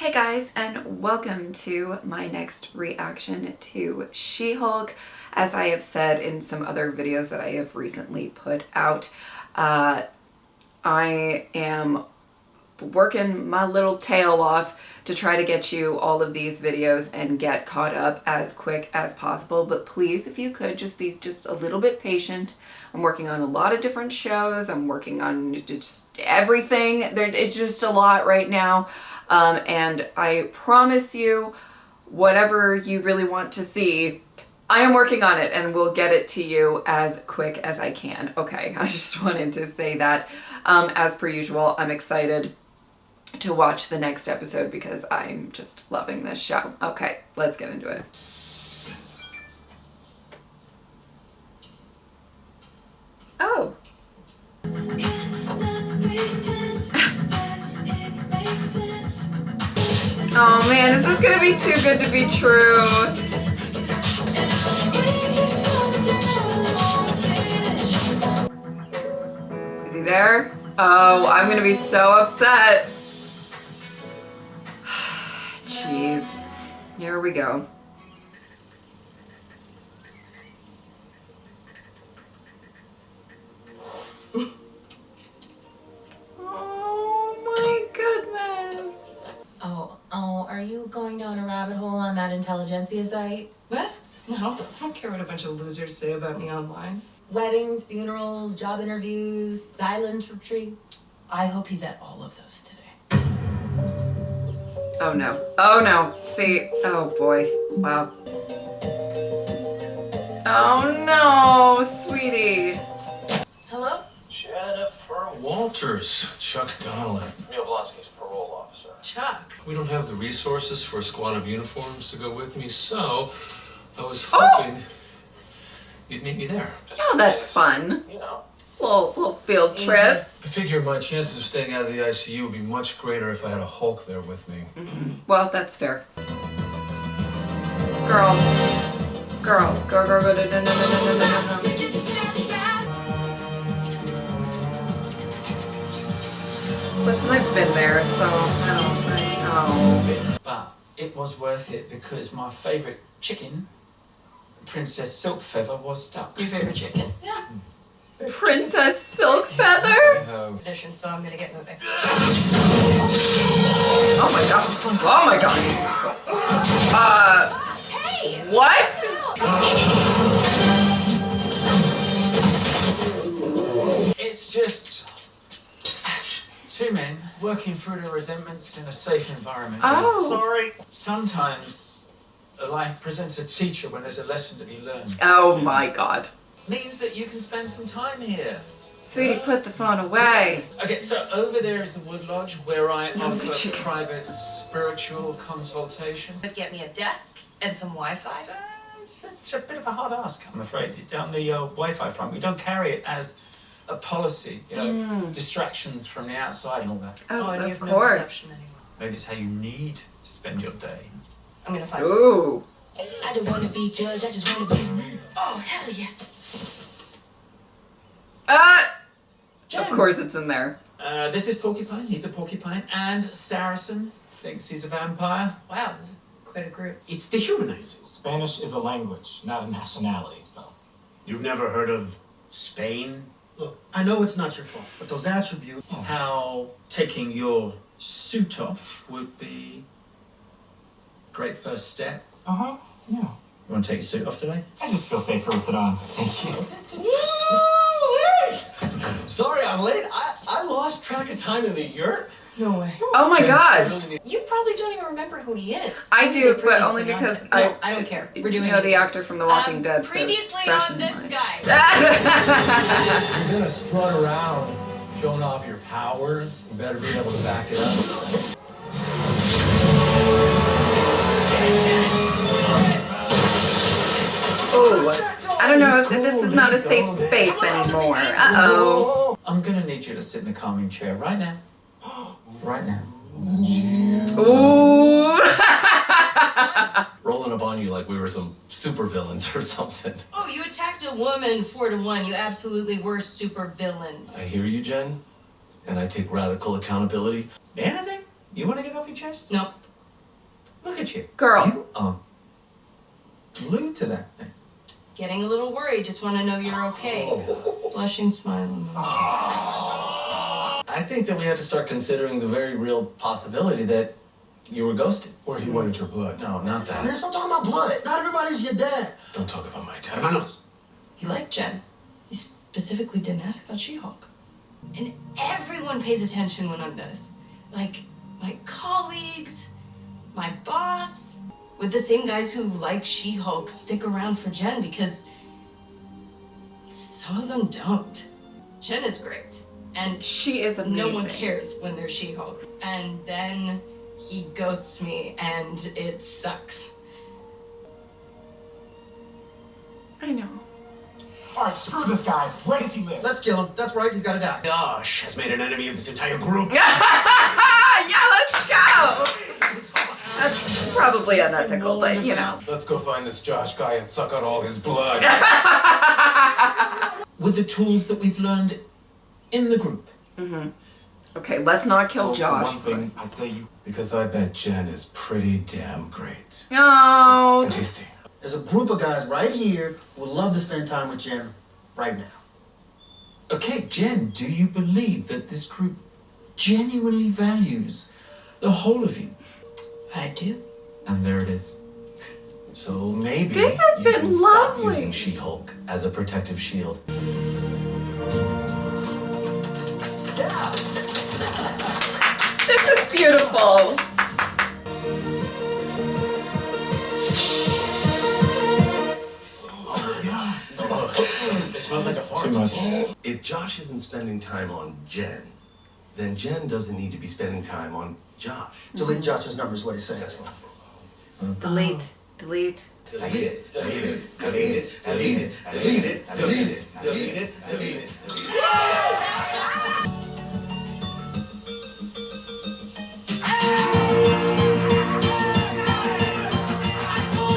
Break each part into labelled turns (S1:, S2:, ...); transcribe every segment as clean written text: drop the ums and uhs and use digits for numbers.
S1: Hey guys, and welcome to my next reaction to She-Hulk. As I have said in some other videos that I have recently put out, I am working my little tail off to try to get you all of these videos and get caught up as quick as possible. But please, if you could, just be just a little bit patient. I'm working on a lot of different shows. I'm working on just everything. It's just a lot right now. And I promise you, whatever you really want to see, I am working on it and will get it to you as quick as I can. Okay, I just wanted to say that. As per usual, I'm excited to watch the next episode because I'm just loving this show. Okay, let's get into it. Oh. Oh man, is this gonna be too good to be true? Is he there? Oh, I'm gonna be so upset. Jeez. Here we go.
S2: Are you going down a rabbit hole on that intelligentsia site?
S3: What? No, I don't care what a bunch of losers say about me online.
S2: Weddings, funerals, job interviews, silent retreats.
S3: I hope he's at all of those today.
S1: Oh no. Oh no. See. Oh boy. Wow. Oh no, sweetie.
S3: Hello?
S4: Jennifer Walters, Chuck Donnellan.
S5: Neil Blonsky's parole officer.
S3: Chuck.
S4: We don't have the resources for a squad of uniforms to go with me, so I was hoping you'd meet me there.
S1: Oh, that's fun.
S5: You know.
S1: Little field trip.
S4: I figure my chances of staying out of the ICU would be much greater if I had a Hulk there with me.
S1: Mm-hmm. Well, that's fair. Girl. Girl. No. Listen, I've been there, so I know.
S6: But it was worth it because my favourite chicken, Princess Silk Feather, was stuck.
S3: Your favorite chicken?
S2: Yeah.
S1: Princess Silk Feather?
S3: Tradition, so I'm gonna get moving.
S1: Oh my god. Oh my god.
S3: Hey!
S1: What?
S6: It's just two men working through their resentments in a safe environment.
S1: Oh.
S6: Sorry. Sometimes a life presents a teacher when there's a lesson to be learned.
S1: Oh my god.
S6: Means that you can spend some time here.
S1: Sweetie, put the phone away.
S6: Okay, so over there is the Wood Lodge where I
S1: No, the
S6: offer
S1: chickens.
S6: private spiritual consultation.
S3: But get me a desk and some Wi-Fi.
S6: It's a bit of a hard ask, I'm afraid. On the Wi-Fi front, we don't carry it as a policy, you know, distractions from the outside and all that.
S1: Oh,
S3: and you
S1: of
S3: have no
S1: course.
S3: reception anymore.
S6: Maybe it's how you need to spend your day.
S3: I'm gonna find
S1: Ooh.
S2: I don't want to be judged, I just want to be me.
S3: Oh, hell yeah.
S1: Of course it's in there.
S6: This is Porcupine, he's a porcupine, and Saracen thinks he's a vampire.
S3: Wow, this is quite a group.
S6: It's dehumanizing.
S7: Spanish is a language, not a nationality, so.
S8: You've never heard of Spain?
S9: Look, I know it's not your fault, but those attributes...
S6: How taking your suit off would be a great first step.
S7: Uh-huh, yeah.
S6: You want to take your suit off today?
S7: I just feel safer with it on. Thank you.
S9: Sorry I'm late. I lost track of time in the yurt.
S3: No way.
S1: Oh my god.
S3: You probably don't even remember who he is.
S1: I do,
S3: Totally
S1: but only
S3: previously on
S1: because
S3: this- No, I don't care. We're doing
S1: know
S3: it.
S1: the actor from The Walking Dead. So
S3: Previously
S1: it's fresh
S3: on
S1: in
S3: this
S1: mind.
S3: guy.
S9: You're gonna strut around showing off your powers. You better be able to back it up.
S1: Oh, I don't know if this is not a safe space anymore. Uh-oh.
S6: I'm gonna need you to sit in the calming chair right now. Right now.
S1: Ooh.
S8: Rolling up on you like we were some supervillains or something.
S3: Oh, you attacked a woman 4-1. You absolutely were super villains.
S8: I hear you, Jen, and I take radical accountability.
S6: Anything? You want to get off your chest?
S3: Nope.
S8: Look at you.
S1: Girl.
S6: You are glued to that thing.
S3: Getting a little worried, just want to know you're okay. Blushing, smiling.
S8: I think that we have to start considering the very real possibility that you were ghosted.
S9: Or he wanted your blood.
S8: No, not
S9: Man,
S8: that.
S9: stop talking about blood. Not everybody's your dad. Don't talk about my dad.
S8: Hermanos.
S3: He liked Jen. He specifically didn't ask about She-Hulk. And everyone pays attention when I'm this. Like, my colleagues, my boss, with the same guys who like She-Hulk stick around for Jen because some of them don't. Jen is great. And
S1: She is amazing.
S3: no one cares when they're She-Hulk. And then he ghosts me and it sucks.
S1: I know.
S7: All right, screw this guy. Where does he live?
S9: Let's kill him. That's right, he's gotta die.
S8: Josh has made an enemy of this entire group.
S1: Yeah, let's go. That's probably unethical, but you know.
S9: Let's go find this Josh guy and suck out all his blood.
S6: With the tools that we've learned in the group.
S1: Okay, let's not kill
S7: Well, for
S1: Josh.
S7: one thing, I'd say you.
S9: Because I bet Jen is pretty damn great.
S1: No.
S9: Tasty.
S10: There's a group of guys right here who would love to spend time with Jen right now.
S6: Okay, Jen, do you believe that this group genuinely values the whole of you?
S3: I do.
S6: And there it is.
S8: So maybe
S1: This has
S8: you
S1: been
S8: can stop
S1: lovely.
S8: using She-Hulk as a protective shield.
S1: This is beautiful.
S8: It smells like a fart.
S9: Too much.
S11: If Josh isn't spending time on Jen, then Jen doesn't need to be spending time on Josh.
S10: Delete Josh's number is what he's saying.
S1: Delete. Delete.
S11: Delete it, delete it, delete it, delete it, delete it, delete it, delete it, delete it.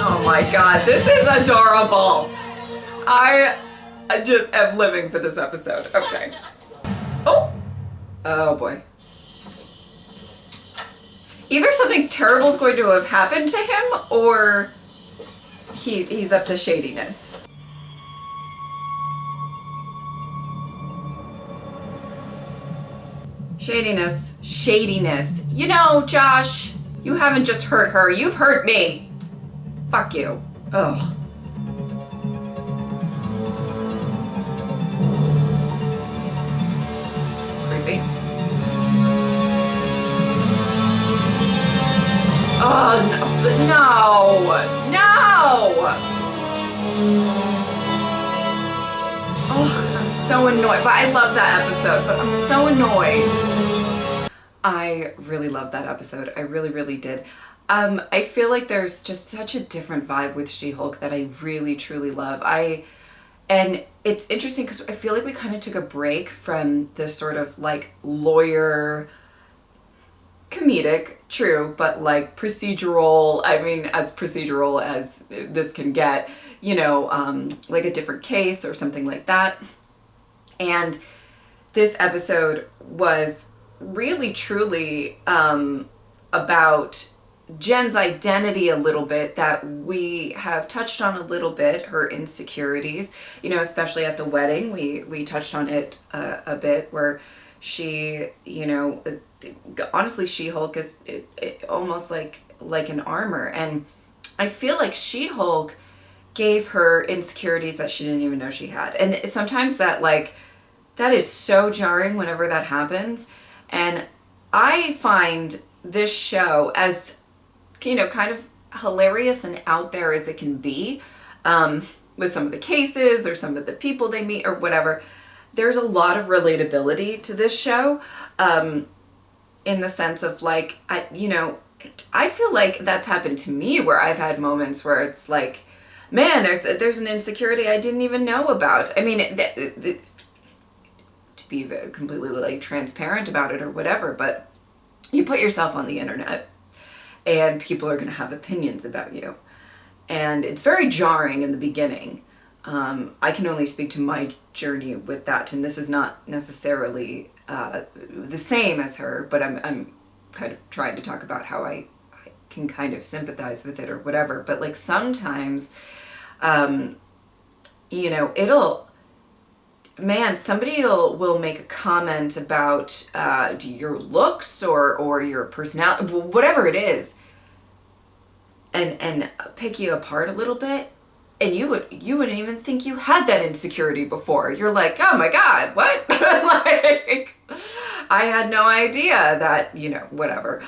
S1: Oh my god, this is adorable. I just am living for this episode. Okay. Oh. Oh boy. Either something terrible is going to have happened to him, or he's up to shadiness. Shadiness. Shadiness. You know, Josh, you haven't just hurt her, you've hurt me. Fuck you. Ugh. Creepy. Oh, no. No! Oh, I'm so annoyed. But I love that episode, but I'm so annoyed. I really loved that episode. I really, really did. I feel like there's just such a different vibe with She-Hulk that I really, truly love. And it's interesting because I feel like we kind of took a break from this sort of like lawyer, comedic, true, but like procedural, I mean, as procedural as this can get, you know, like a different case or something like that. And this episode was really, truly about Jen's identity a little bit, that we have touched on a little bit, her insecurities, you know, especially at the wedding. We touched on it a bit, where she, you know, honestly, She-Hulk is almost like an armor. And I feel like She-Hulk gave her insecurities that she didn't even know she had. And sometimes that is so jarring whenever that happens. And I find this show, as, you know, kind of hilarious and out there as it can be, with some of the cases or some of the people they meet or whatever, there's a lot of relatability to this show, in the sense of like, I feel like that's happened to me, where I've had moments where it's like, man, there's an insecurity I didn't even know about. I mean, to be completely like transparent about it or whatever, but you put yourself on the internet and people are going to have opinions about you. And it's very jarring in the beginning. I can only speak to my journey with that, and this is not necessarily the same as her, but I'm kind of trying to talk about how I can kind of sympathize with it or whatever. But like sometimes, you know, somebody will make a comment about your looks or your personality, whatever it is, and pick you apart a little bit, and you wouldn't even think you had that insecurity before. You're like, oh my God, what? Like, I had no idea that, you know, whatever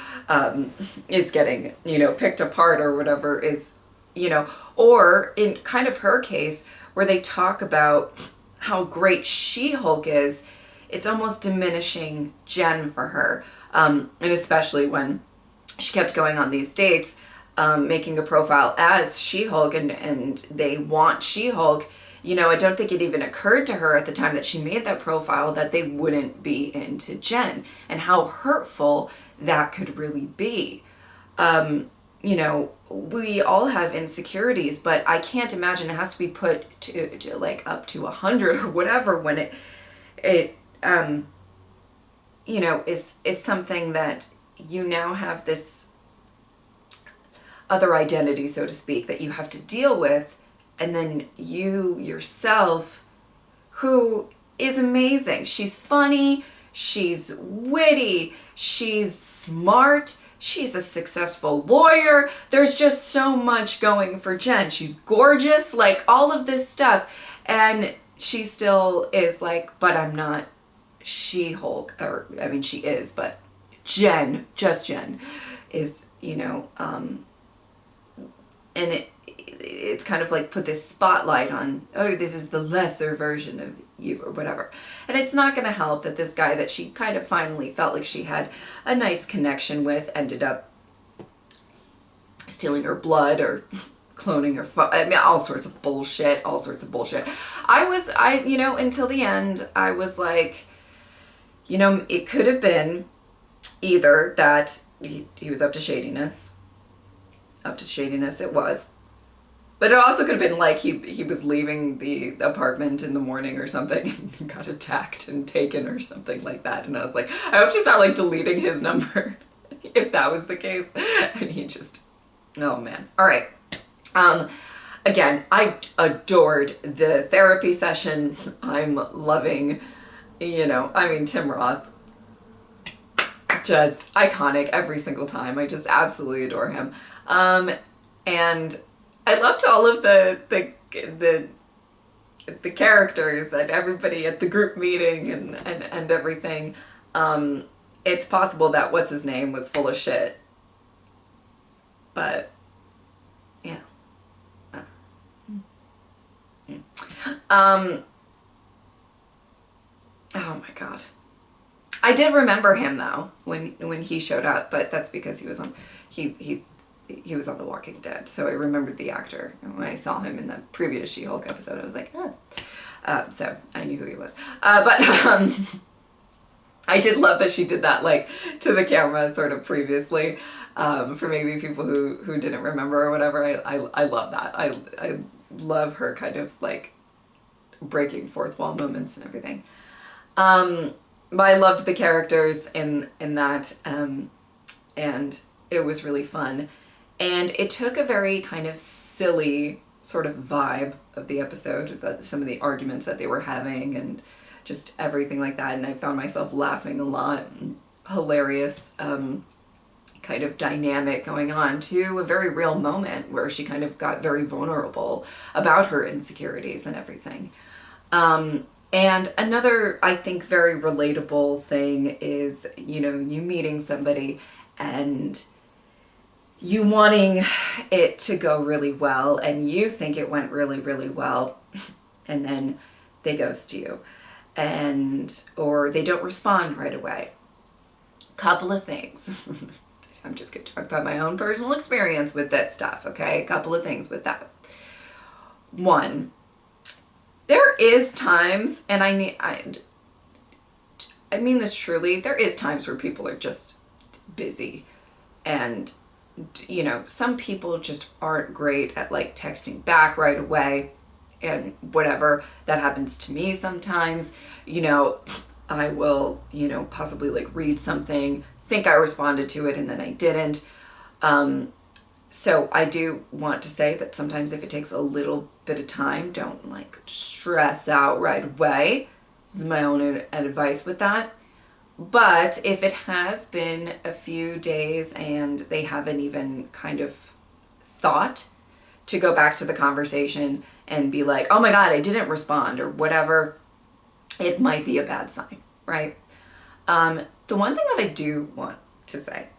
S1: is getting, you know, picked apart or whatever is, you know, or in kind of her case where they talk about how great She-Hulk is, it's almost diminishing Jen for her. And especially when she kept going on these dates, making a profile as She-Hulk, and they want She-Hulk, you know, I don't think it even occurred to her at the time that she made that profile that they wouldn't be into Jen, and how hurtful that could really be. You know, we all have insecurities, but I can't imagine it has to be put to like up to 100 or whatever when it you know, is something that you now have this other identity, so to speak, that you have to deal with, and then you yourself, who is amazing. She's funny, she's witty, she's smart, she's a successful lawyer. There's just so much going for Jen. She's gorgeous, like all of this stuff. And she still is like, but I'm not She-Hulk. Or, I mean, she is, but Jen, just Jen, is, you know, and it's kind of like put this spotlight on, oh, this is the lesser version of you or whatever. And it's not going to help that this guy that she kind of finally felt like she had a nice connection with ended up stealing her blood or cloning her I mean, all sorts of bullshit. You know, until the end, I was like, you know, it could have been either that he was up to shadiness. It was. But it also could have been like he was leaving the apartment in the morning or something and got attacked and taken or something like that. And I was like, I hope she's not like deleting his number if that was the case. And he just, oh man. All right. Again, I adored the therapy session. I'm loving, you know, I mean, Tim Roth, just iconic every single time. I just absolutely adore him. And I loved all of the characters and everybody at the group meeting and everything. It's possible that what's his name was full of shit, but yeah. Oh my God. I did remember him though when he showed up, but that's because he was on he was on The Walking Dead, so I remembered the actor. And when I saw him in the previous She-Hulk episode, I was like, oh. So I knew who he was. But I did love that she did that, like, to the camera sort of previously. For maybe people who didn't remember or whatever, I love that. I love her kind of, like, breaking fourth wall moments and everything. But I loved the characters in that, and it was really fun. And it took a very kind of silly sort of vibe of the episode, some of the arguments that they were having and just everything like that. And I found myself laughing a lot. Hilarious kind of dynamic going on to a very real moment where she kind of got very vulnerable about her insecurities and everything. And another, I think, very relatable thing is, you know, you meeting somebody and you wanting it to go really well, and you think it went really, really well, and then they ghost you, or they don't respond right away. Couple of things. I'm just going to talk about my own personal experience with this stuff, okay? A couple of things with that. One, there is times, and I mean this truly, there is times where people are just busy, and you know, some people just aren't great at like texting back right away and whatever. That happens to me sometimes. You know, I will, you know, possibly like read something, think I responded to it, and then I didn't. So I do want to say that sometimes if it takes a little bit of time, don't like stress out right away. This is my own advice with that. But if it has been a few days and they haven't even kind of thought to go back to the conversation and be like, oh my God, I didn't respond or whatever, it might be a bad sign, right? The one thing that I do want to say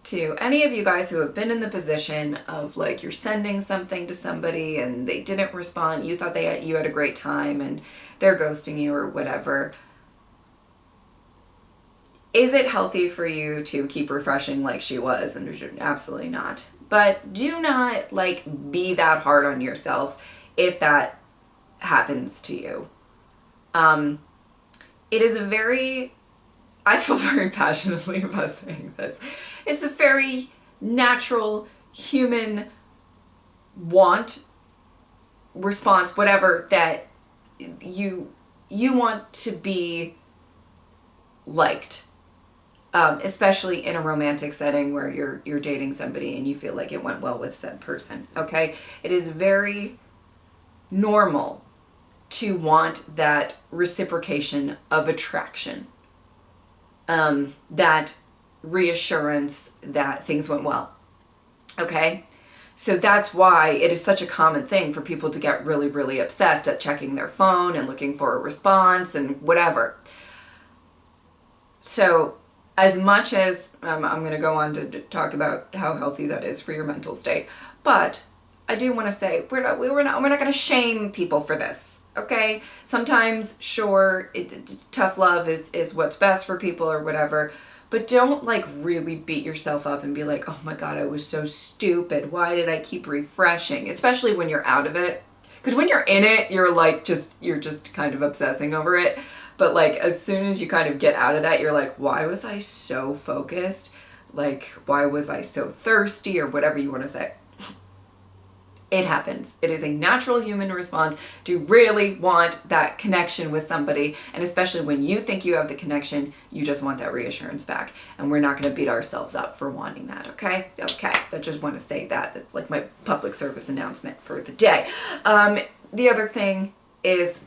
S1: to any of you guys who have been in the position of like you're sending something to somebody and they didn't respond, you thought you had a great time and they're ghosting you or whatever, is it healthy for you to keep refreshing like she was? And absolutely not. But do not like be that hard on yourself if that happens to you. It is a very, I feel very passionately about saying this. It's a very natural human want, response, whatever, that you want to be liked. Especially in a romantic setting where you're dating somebody and you feel like it went well with said person, okay? It is very normal to want that reciprocation of attraction, that reassurance that things went well, okay? So that's why it is such a common thing for people to get really, really obsessed at checking their phone and looking for a response and whatever. So as much as I'm going to go on to talk about how healthy that is for your mental state, but I do want to say we're not going to shame people for this, okay? Sometimes, sure, tough love is what's best for people or whatever, but don't like really beat yourself up and be like, oh my God, I was so stupid. Why did I keep refreshing? Especially when you're out of it, because when you're in it, you're just kind of obsessing over it. But like as soon as you kind of get out of that, you're like, why was I so focused? Like, why was I so thirsty or whatever you want to say? It happens. It is a natural human response to really want that connection with somebody. And especially when you think you have the connection, you just want that reassurance back. And we're not going to beat ourselves up for wanting that, okay? Okay, I just want to say that. That's like my public service announcement for the day. The other thing is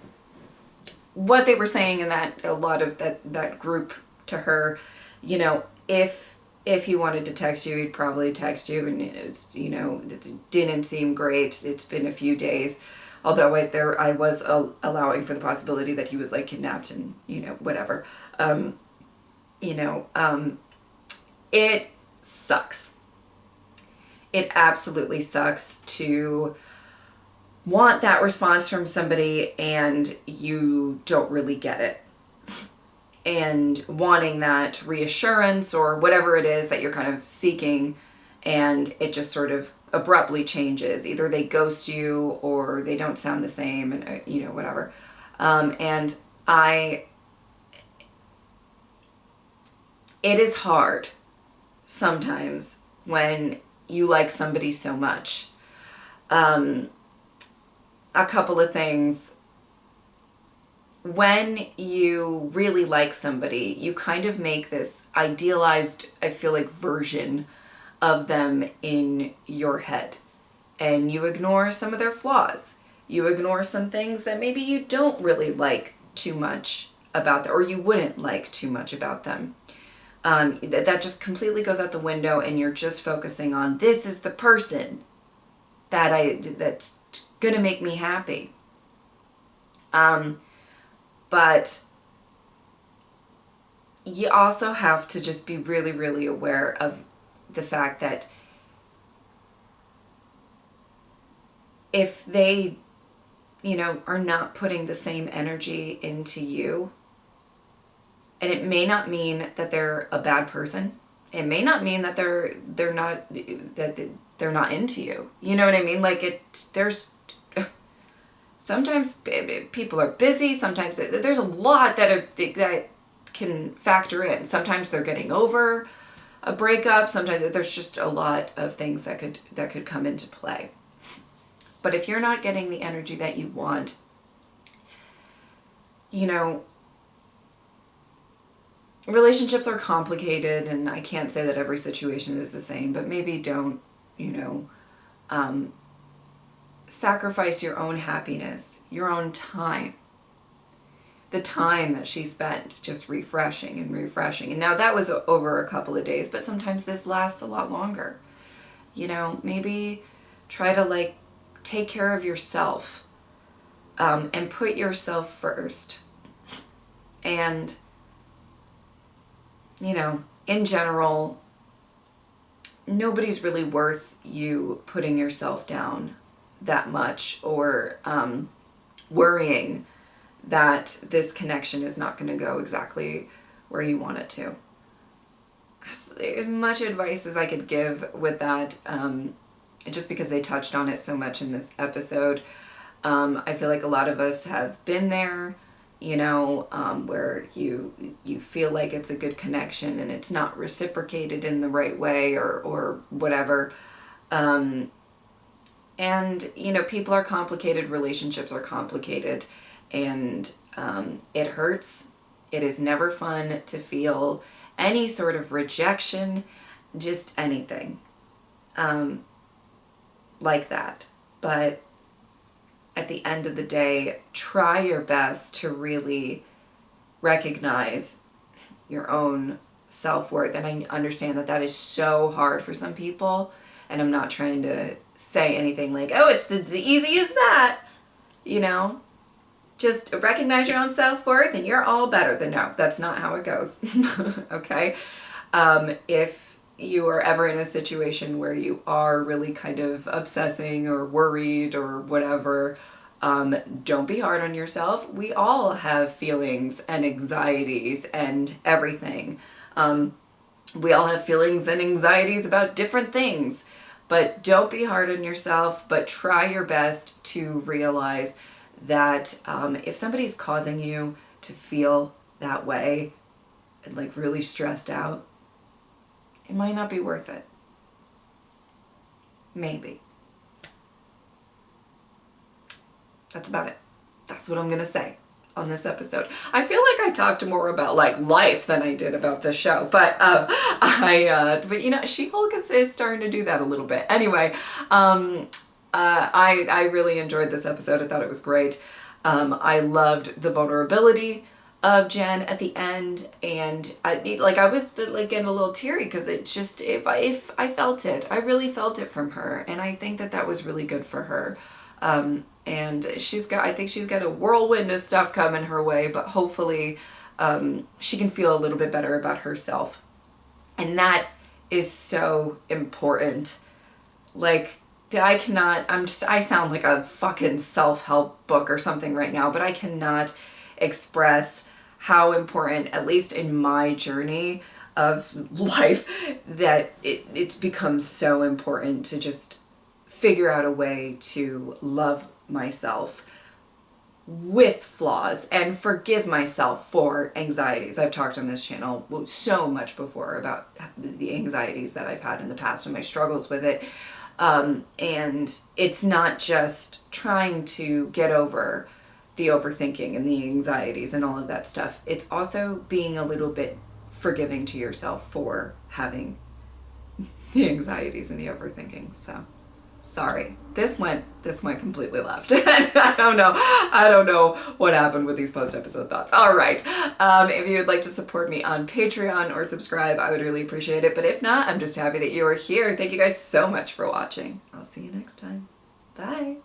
S1: what they were saying in that, a lot of that group to her, you know, if he wanted to text you, he'd probably text you, and it's, you know, it didn't seem great. It's been a few days, although I was allowing for the possibility that he was like kidnapped and, you know, whatever. It sucks. It absolutely sucks to want that response from somebody and you don't really get it. And wanting that reassurance or whatever it is that you're kind of seeking, and it just sort of abruptly changes. Either they ghost you or they don't sound the same, and you know, whatever. It is hard sometimes when you like somebody so much. A couple of things. When you really like somebody, you kind of make this idealized, I feel like, version of them in your head. And you ignore some of their flaws. You ignore some things that maybe you don't really like too much about them, or you wouldn't like too much about them. That just completely goes out the window, and you're just focusing on, this is the person that's gonna make me happy. But you also have to just be really, really aware of the fact that if they, you know, are not putting the same energy into you, and it may not mean that they're a bad person. It may not mean that they're not into you. You know what I mean? Like sometimes people are busy. Sometimes there's a lot that can factor in. Sometimes they're getting over a breakup. Sometimes there's just a lot of things that could come into play. But if you're not getting the energy that you want, you know, relationships are complicated, and I can't say that every situation is the same, but maybe don't you know, sacrifice your own happiness, your own time. The time that she spent just refreshing and refreshing. And now that was over a couple of days, but sometimes this lasts a lot longer. You know, maybe try to like take care of yourself, and put yourself first. And, you know, in general, nobody's really worth you putting yourself down that much, or worrying that this connection is not going to go exactly where you want it to. As much advice as I could give with that, just because they touched on it so much in this episode, I feel like a lot of us have been there, you know, where you feel like it's a good connection and it's not reciprocated in the right way, or whatever. And, you know, people are complicated, relationships are complicated, and it hurts. It is never fun to feel any sort of rejection, just anything like that. But at the end of the day, try your best to really recognize your own self-worth. And I understand that that is so hard for some people, and I'm not trying to say anything like, oh, it's as easy as that, you know. Just recognize your own self-worth and you're all better. No, that's not how it goes. Okay? If you are ever in a situation where you are really kind of obsessing or worried or whatever, don't be hard on yourself. We all have feelings and anxieties and everything. We all have feelings and anxieties about different things, but don't be hard on yourself, but try your best to realize that if somebody's causing you to feel that way and like really stressed out, it might not be worth it. Maybe. That's about it. That's what I'm gonna say on this episode. I feel like I talked more about like life than I did about this show, but but you know, She-Hulk is starting to do that a little bit. Anyway, I really enjoyed this episode. I thought it was great. I loved the vulnerability of Jen at the end, and I was like getting a little teary because it just, if I felt it, I really felt it from her, and I think that that was really good for her. And I think she's got a whirlwind of stuff coming her way, but hopefully she can feel a little bit better about herself, and that is so important. Like, I sound like a fucking self-help book or something right now, but I cannot express how important, at least in my journey of life, that it's become so important to just figure out a way to love myself with flaws and forgive myself for anxieties. I've talked on this channel so much before about the anxieties that I've had in the past and my struggles with it. And it's not just trying to get over the overthinking and the anxieties and all of that stuff. It's also being a little bit forgiving to yourself for having the anxieties and the overthinking. So, sorry. This went completely left. I don't know what happened with these post-episode thoughts. All right. If you would like to support me on Patreon or subscribe, I would really appreciate it. But if not, I'm just happy that you are here. Thank you guys so much for watching. I'll see you next time. Bye.